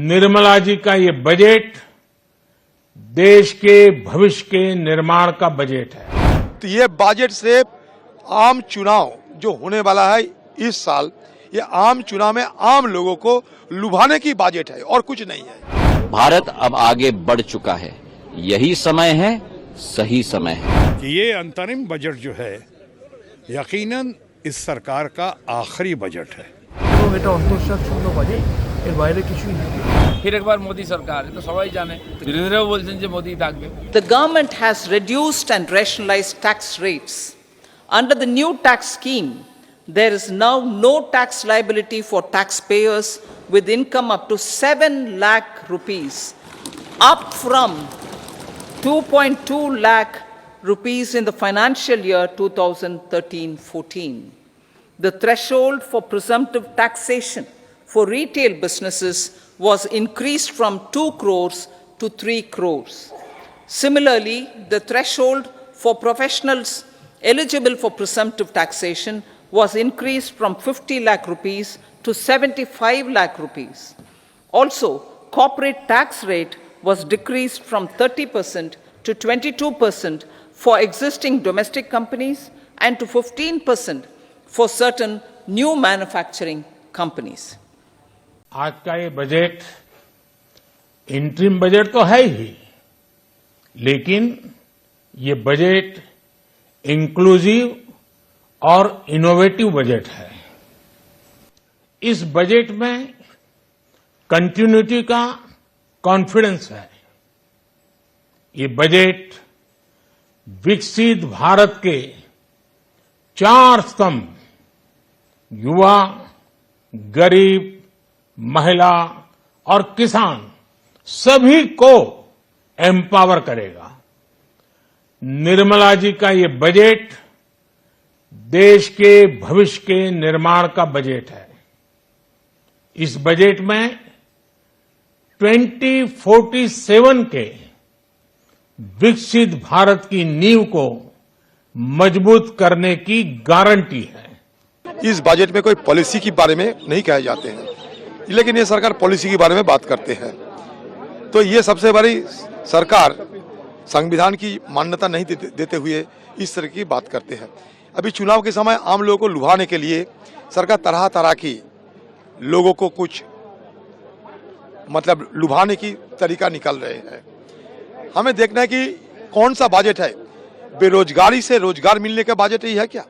निर्मला जी का ये बजट देश के भविष्य के निर्माण का बजट है। तो ये बजट से आम चुनाव जो होने वाला है इस साल, ये आम चुनाव में आम लोगों को लुभाने की बजट है और कुछ नहीं है। भारत अब आगे बढ़ चुका है, यही समय है, सही समय है कि ये अंतरिम बजट जो है यकीनन इस सरकार का आखिरी बजट है। এবং এটা অন্তঃসারশূন্য বাজেট, এর বাইরে কিছুই নেই। फिर एक बार मोदी सरकार है तो सबाई जाने धीरे-धीरे बोलছেন যে মোদি থাকবে। The government has reduced and rationalized tax rates. Under the new tax scheme, there is now no tax liability for taxpayers with income up to 7 lakh rupees, up from 2.2 lakh rupees in the financial year 2013-14. The threshold for presumptive taxation for retail businesses was increased from 2 crores to 3 crores. Similarly, the threshold for professionals eligible for presumptive taxation was increased from 50 lakh rupees to 75 lakh rupees. Also, corporate tax rate was decreased from 30% to 22% for existing domestic companies and to 15% for certain new manufacturing companies. आज का ये budget interim budget तो है ही, लेकिन ये budget inclusive और innovative budget है। इस बजट में कंटिन्यूटी का कॉन्फिडेंस है। ये बजट विकसित भारत के 4 स्तंभ युवा, गरीब, महिला और किसान सभी को एम्पावर करेगा। निर्मला जी का ये बजट देश के भविष्य के निर्माण का बजट है। इस बजट में 2047 के विकसित भारत की नींव को मजबूत करने की गारंटी है। इस बजट में कोई पॉलिसी के बारे में नहीं कहे जाते हैं, लेकिन ये सरकार पॉलिसी के बारे में बात करते हैं। तो ये सबसे बड़ी सरकार संविधान की मान्यता नहीं देते हुए इस तरह की बात करते हैं। अभी चुनाव के समय आम लोगों को लुभाने के लिए सरकार तरह तरह की लोगों को कुछ मतलब लुभाने की तरीका निकल रहे हैं। हमें देखना है कि कौन सा बजट है। बेरोजगारी से रोजगार मिलने का बजट ही है क्या?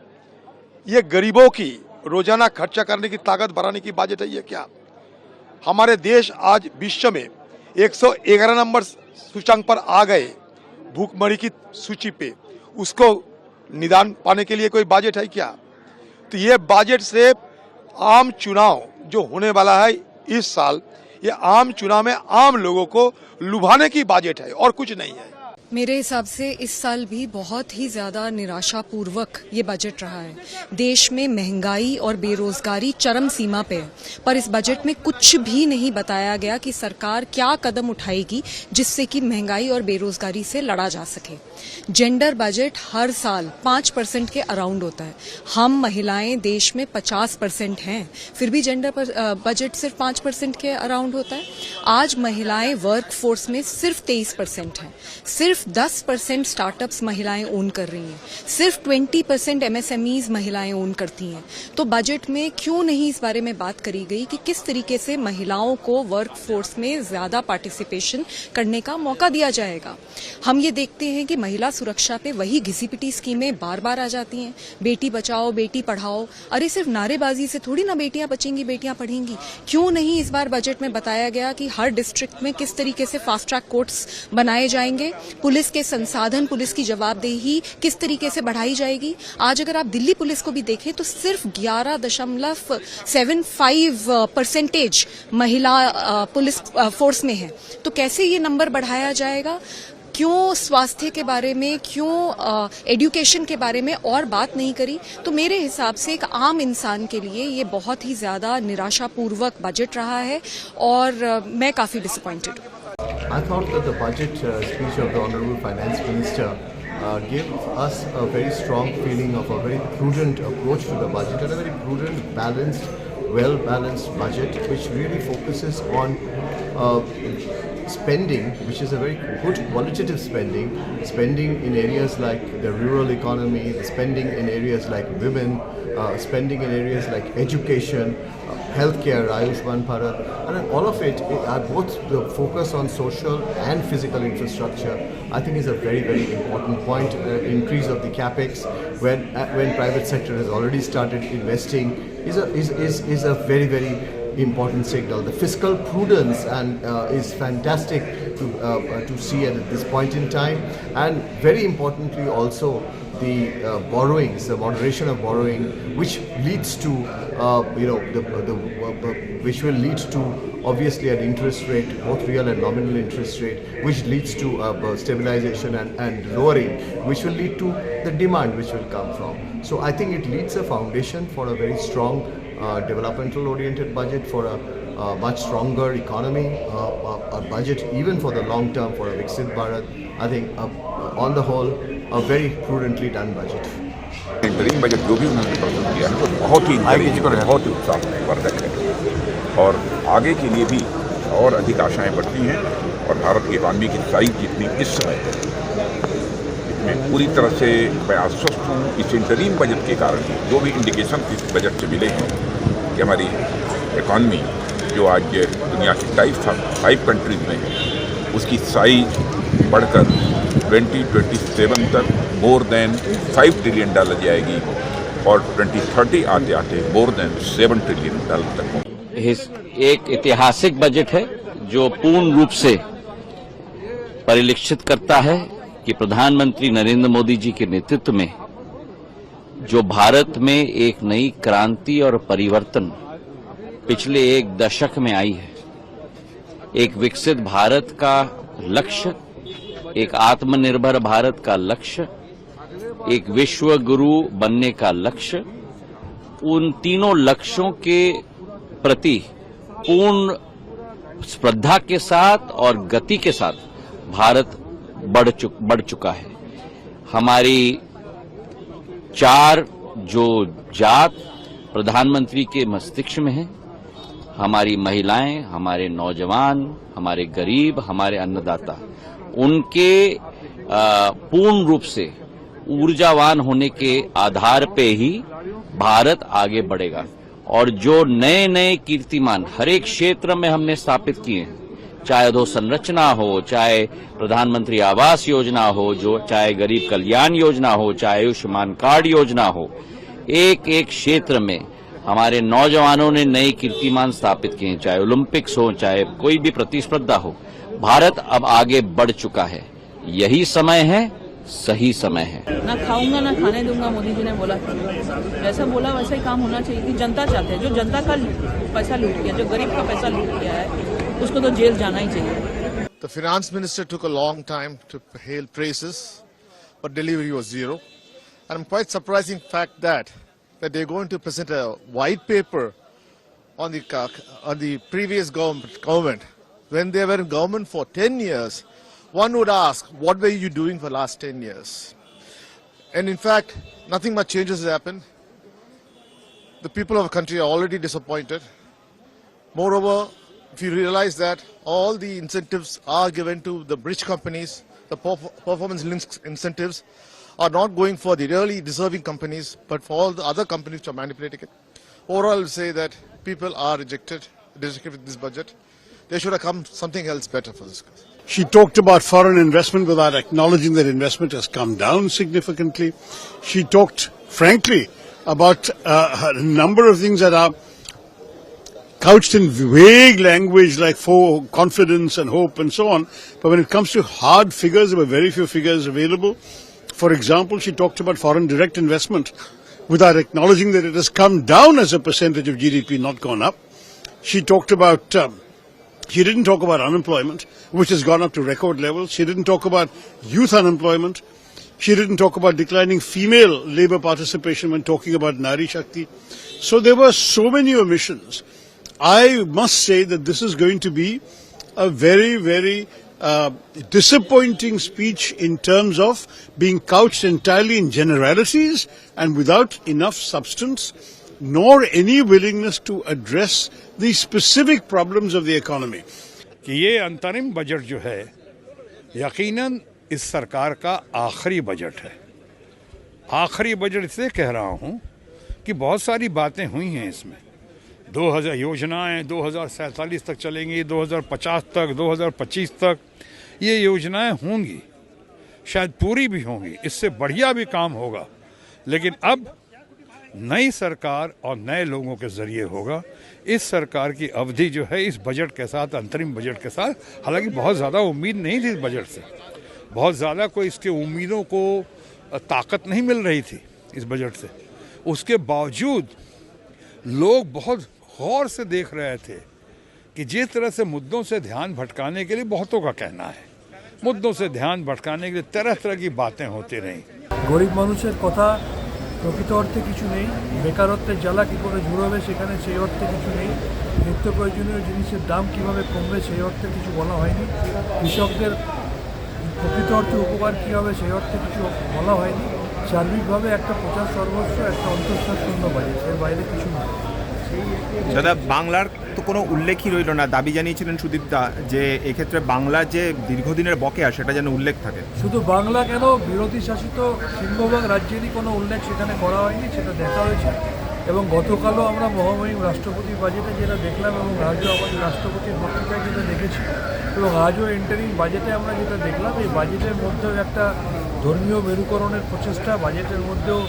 ये गरीबों की रोजाना खर्चा करने की ताकत बढ़ाने की बजट है ये क्या? हमारे देश आज विश्व में 111 नंबर सूचकांक पर आ गए भूखमरी की सूची पे, उसको निदान पाने के लिए कोई बजट है क्या? तो ये बजट से आम चुनाव जो होने वाला है इस साल, ये आम चुनाव में आम लोगों को लुभाने की बजट है और कुछ नहीं है। मेरे हिसाब से इस साल भी बहुत ही ज्यादा निराशापूर्वक ये बजट रहा है। देश में महंगाई और बेरोजगारी चरम सीमा पे है, पर इस बजट में कुछ भी नहीं बताया गया कि सरकार क्या कदम उठाएगी जिससे कि महंगाई और बेरोजगारी से लड़ा जा सके। जेंडर बजट हर साल 5% के अराउंड होता है। हम महिलाएं देश में 50% हैं, फिर भी जेंडर बजट सिर्फ 5% के अराउंड होता है। आज महिलाएं वर्क फोर्स में सिर्फ 23% हैं। सिर्फ 10% स्टार्टअप्स महिलाएं ओन कर रही हैं, सिर्फ 20% एमएसएमईज महिलाएं ओन करती हैं। तो बजट में क्यों नहीं इस बारे में बात करी गई कि किस तरीके से महिलाओं को वर्क फोर्स में ज्यादा पार्टिसिपेशन करने का मौका दिया जाएगा। हम ये देखते हैं कि महिला सुरक्षा पे वही घिसी-पिटी स्कीमें बार बार आ जाती हैं। बेटी बचाओ, बेटी पढ़ाओ, अरे सिर्फ नारेबाजी से थोड़ी ना बेटियां बचेंगी, बेटियां पढ़ेंगी। क्यों नहीं इस बार बजट में बताया गया कि हर डिस्ट्रिक्ट में किस तरीके से फास्ट ट्रैक कोर्ट्स बनाए जाएंगे, पुलिस के संसाधन, पुलिस की जवाबदेही किस तरीके से बढ़ाई जाएगी। आज अगर आप दिल्ली पुलिस को भी देखें तो सिर्फ 11.75% महिला पुलिस फोर्स में है। तो कैसे ये नंबर बढ़ाया जाएगा? क्यों स्वास्थ्य के बारे में, क्यों एजुकेशन के बारे में और बात नहीं करी? तो मेरे हिसाब से एक आम इंसान के लिए ये बहुत ही ज्यादा निराशापूर्वक बजट रहा है और मैं काफी डिसअपॉइंटेड हूँ। I thought that the budget speech of the Honorable Finance Minister gave us a very strong feeling of a very prudent approach to the budget and a very prudent, balanced, well-balanced budget which really focuses on spending, which is a very good qualitative spending in areas like the rural economy, spending in areas like women, spending in areas like education, healthcare, Ayushman Bharat, and all of it are both the focus on social and physical infrastructure. I think is a very, very important point. Increase of the capex when private sector has already started investing is a very, very important signal. The fiscal prudence and is fantastic to see at this point in time, and very importantly also the borrowings, the moderation of borrowing, which leads to which will lead to obviously an interest rate, both real and nominal interest rate, which leads to stabilization and lowering, which will lead to the demand which will come from. So I think it leads a foundation for a very strong developmental oriented budget, for a much stronger economy, a budget even for the long term for a Viksit Bharat. I think on the whole a very prudently done budget. Interim budget जो भी उन्होंने प्रस्तुत किया है वो बहुत ही बहुत ही उत्साहवर्धक है और आगे के लिए भी और अधिक आशाएं बढ़ती हैं और भारत की इकॉनमी की साइज जितनी इस समय है इसमें पूरी तरह से मैं आश्वस्त हूँ। इस इंटरिम बजट के कारण जो भी इंडिकेशन इस बजट से मिले हैं कि हमारी इकॉनमी जो आज दुनिया की टाइप 5 कंट्रीज में है उसकी साइज बढ़कर 2027 तक मोर देन $5 ट्रिलियन जाएगी और 2030 आते आते मोर देन $7 ट्रिलियन तक होगी। एक ऐतिहासिक बजट है जो पूर्ण रूप से परिलक्षित करता है कि प्रधानमंत्री नरेंद्र मोदी जी के नेतृत्व में जो भारत में एक नई क्रांति और परिवर्तन पिछले एक दशक में आई है, एक विकसित भारत का लक्ष्य, एक आत्मनिर्भर भारत का लक्ष्य, एक विश्व गुरु बनने का लक्ष्य, उन तीनों लक्ष्यों के प्रति पूर्ण श्रद्धा के साथ और गति के साथ भारत बढ़ चुका है। हमारी 4 जो जात प्रधानमंत्री के मस्तिष्क में है, हमारी महिलाएं, हमारे नौजवान, हमारे गरीब, हमारे अन्नदाता, उनके पूर्ण रूप से ऊर्जावान होने के आधार पे ही भारत आगे बढ़ेगा। और जो नए नए कीर्तिमान हर एक क्षेत्र में हमने स्थापित किए हैं, चाहे अधोसंरचना हो, चाहे प्रधानमंत्री आवास योजना हो, जो चाहे गरीब कल्याण योजना हो, चाहे आयुष्मान कार्ड योजना हो, एक एक क्षेत्र में हमारे नौजवानों ने नए कीर्तिमान स्थापित किए हैं, चाहे ओलंपिक्स हो, चाहे कोई भी प्रतिस्पर्धा हो। भारत अब आगे बढ़ चुका है। यही समय है, सही समय है। ना खाऊंगा ना खाने दूंगा, मोदी जी ने बोला था। जैसा बोला वैसा ही काम होना चाहिए कि जनता चाहते हैं, जो जनता का पैसा लूट किया, जो गरीब का पैसा लूट किया है, उसको तो जेल जाना ही चाहिए। The finance minister took a long time to hail praises, but delivery was zero. And I'm quite surprising fact that they're going to present a white paper on the previous government. When they were in government for 10 years, one would ask, what were you doing for the last 10 years? And in fact, nothing much changes has happened. The people of the country are already disappointed. Moreover, if you realize that all the incentives are given to the rich companies, the performance-linked incentives are not going for the really deserving companies, but for all the other companies which are manipulating it. Overall, I will say that people are rejected with this budget. There should have come something else better for this. She talked about foreign investment without acknowledging that investment has come down significantly. She talked, frankly, about a number of things that are couched in vague language like for confidence and hope and so on. But when it comes to hard figures, there were very few figures available. For example, she talked about foreign direct investment without acknowledging that it has come down as a percentage of GDP, not gone up. She talked about, she didn't talk about unemployment, which has gone up to record levels. She didn't talk about youth unemployment. She didn't talk about declining female labor participation when talking about Nari Shakti. So there were so many omissions. I must say that this is going to be a very, very disappointing speech in terms of being couched entirely in generalities and without enough substance, nor any willingness to address the specific problems of the economy. कि ये अंतरिम budget जो है यकीनन इस सरकार का आखिरी बजट है। आखिरी बजट इसलिए कह रहा हूँ कि बहुत सारी बातें हुई हैं इसमें। 2000 योजनाएं 2047 तक चलेंगी, 2050 तक, 2025 तक ये योजनाएं होंगी, शायद पूरी भी होंगी, इससे बढ़िया भी काम होगा। लेकिन अब नई सरकार और नए लोगों के जरिए होगा। इस सरकार की अवधि जो है इस बजट के साथ, अंतरिम बजट के साथ, हालांकि बहुत ज़्यादा उम्मीद नहीं थी इस बजट से, बहुत ज़्यादा कोई इसके उम्मीदों को ताकत नहीं मिल रही थी इस बजट से। उसके बावजूद लोग बहुत गौर से देख रहे थे कि जिस तरह से मुद्दों से ध्यान भटकाने के लिए, बहुतों का कहना है, मुद्दों से ध्यान भटकाने के लिए तरह तरह की बातें होती रहीं। গরিব মানুষের কথা প্রকৃত অর্থে কিছু নেই, বেকারত্বের জ্বালা কী করে ঝুড়বে সেখানে সেই অর্থে কিছু নেই, নিত্য প্রয়োজনীয় জিনিসের দাম কীভাবে কমবে সেই অর্থে কিছু বলা হয়নি, কৃষকদের প্রকৃত অর্থে উপকার কী হবে সেই অর্থে কিছু বলা হয়নি। সার্বিকভাবে একটা প্রচার সর্বস্ব, একটা অন্তঃসার শূন্য বাজেট, এর বাইরে কিছু নয়। দাদা, বাংলার তো কোনো উল্লেখই রইল না। দাবি জানিয়েছিলেন সুদীপ দা যে এক্ষেত্রে বাংলার যে দীর্ঘদিনের বকেয়া সেটা যেন উল্লেখ থাকে। শুধু বাংলা কেন, বিরোধী শাসিত সিংহভাগ রাজ্যেরই কোনো উল্লেখ সেখানে করা হয়নি, সেটা দেখা হয়েছে। এবং গতকালও আমরা মহামহিম রাষ্ট্রপতির বাজেটে যেটা দেখলাম, এবং আজও আমাদের রাষ্ট্রপতির বক্তৃতায় যেটা দেখেছি, এবং আজও এন্টারিং বাজেটে আমরা যেটা দেখলাম, এই বাজেটের মধ্যেও একটা ধর্মীয় মেরুকরণের প্রচেষ্টা, বাজেটের মধ্যেও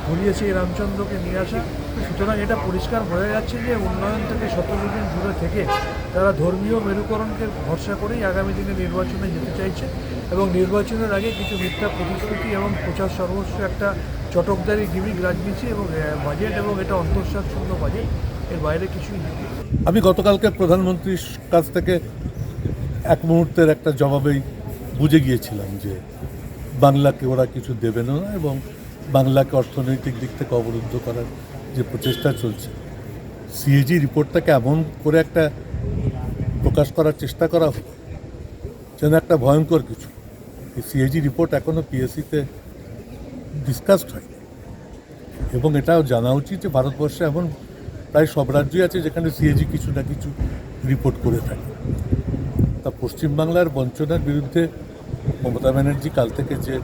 ঘুরিয়েছে এই রামচন্দ্রকে নিয়ে আসা। সুতরাং এটা পরিষ্কার বোঝা যাচ্ছে যে উন্নয়ন থেকে শতদিন দূরে থেকে তারা ধর্মীয় মেরুকরণকে ভরসা করেই আগামী দিনে নির্বাচনে যেতে চাইছে, এবং নির্বাচনের আগে কিছু মিথ্যা প্রতিশ্রুতি এবং প্রচার সর্বস্ব একটা চটকদারি গিমিক রাজনীতি এবং বাজেট, এবং এটা অন্তঃসার শূন্য বাজেট, এর বাইরে কিছুই নেই। আমি গতকালকে প্রধানমন্ত্রীর কাছ থেকে এক মুহূর্তের একটা জবাবেই বুঝে গিয়েছিলাম যে বাংলাকে ওরা কিছু দেবে না, এবং বাংলাকে অর্থনৈতিক দিক থেকে অবরুদ্ধ করার যে প্রচেষ্টা চলছে। সিএজি রিপোর্টটাকে এমন করে একটা প্রকাশ করার চেষ্টা করা হলো যেন একটা ভয়ঙ্কর কিছু। এই সিএজি রিপোর্ট এখনও পিএসসিতে ডিসকাসড হয়নি, এবং এটাও জানা উচিত যে ভারতবর্ষে এমন প্রায় সব রাজ্যই আছে যেখানে সিএজি কিছু না কিছু রিপোর্ট করে থাকে। তা পশ্চিমবাংলার বঞ্চনার বিরুদ্ধে মমতা ব্যানার্জি কাল থেকে যে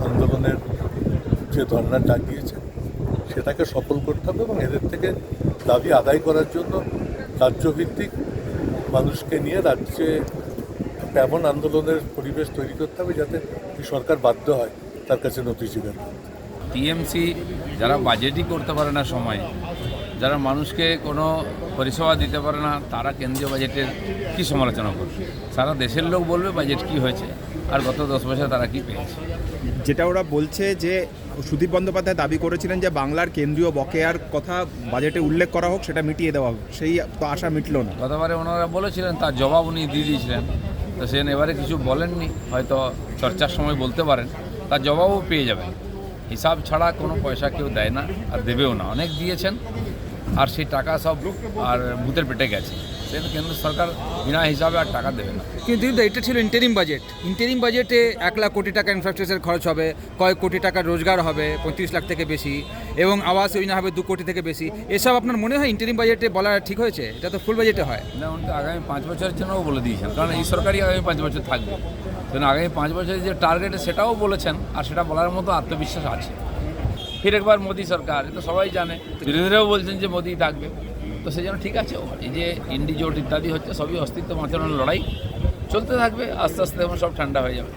আন্দোলনের যে ধর্নার ডাক দিয়েছে সেটাকে সফল করতে হবে, এবং এদের থেকে দাবি আদায় করার জন্য রাজ্যভিত্তিক মানুষকে নিয়ে রাজ্যে এমন আন্দোলনের পরিবেশ তৈরি করতে হবে যাতে এই সরকার বাধ্য হয় তার কাছে নথি স্বীকার করতে। টিএমসি যারা বাজেটই করতে পারে না সময়ে, যারা মানুষকে কোনো পরিষেবা দিতে পারে না, তারা কেন্দ্রীয় বাজেটের কী সমালোচনা করবে? সারা দেশের লোক বলবে বাজেট কী হয়েছে আর গত 10 বছর তারা কী পেয়েছে। যেটা ওরা বলছে যে সুদীপ বন্দ্যোপাধ্যায় দাবি করেছিলেন যে বাংলার কেন্দ্রীয় বকেয়ার কথা বাজেটে উল্লেখ করা হোক, সেটা মিটিয়ে দেওয়া হোক, সেই তো আশা মিটল না। গতবারে ওনারা বলেছিলেন, তার জবাব উনি দিয়ে দিয়েছিলেন, তো সেন এবারে কিছু বলেননি, হয়তো চর্চার সময় বলতে পারেন, তার জবাবও পেয়ে যাবেন। হিসাব ছাড়া কোনো পয়সা কেউ দেয় না আর দেবেও না। অনেক দিয়েছেন আর সেই টাকা সব আর ভূতের পেটে গেছে, সেন কেন্দ্র সরকার বিনা হিসাবে আর টাকা দেবে না। কিন্তু এটা ছিল ইন্টারিম বাজেট। ইন্টারিম বাজেটে 1 লাখ কোটি টাকা ইনফ্রাস্ট্রাকচার খরচ হবে, কয়েক কোটি টাকার রোজগার হবে, 35 লাখ থেকে বেশি, এবং আবাস যোজনা হবে 2 কোটি থেকে বেশি। এসব আপনার মনে হয় ইন্টারিম বাজেটে বলা ঠিক হয়েছে? এটা তো ফুল বাজেটে হয় না, উনি তো আগামী 5 বছরের জন্যও বলে দিয়েছেন, কারণ এই সরকারই আগামী 5 বছর থাকবে। সেজন্য আগামী 5 বছরের যে টার্গেট সেটাও বলেছেন, আর সেটা বলার মতো আত্মবিশ্বাস আছে। ফির একবার মোদী সরকার, এটা সবাই জানে, বিরোধীরাও বলছেন যে মোদী থাকবে, তো সেই জন্য ঠিক আছে। এই যে ইন্ডি জোট ইত্যাদি হচ্ছে, সবই অস্তিত্ব বাঁচানোর লড়াই চলতে থাকবে, আস্তে আস্তে সব ঠান্ডা হয়ে যাবে।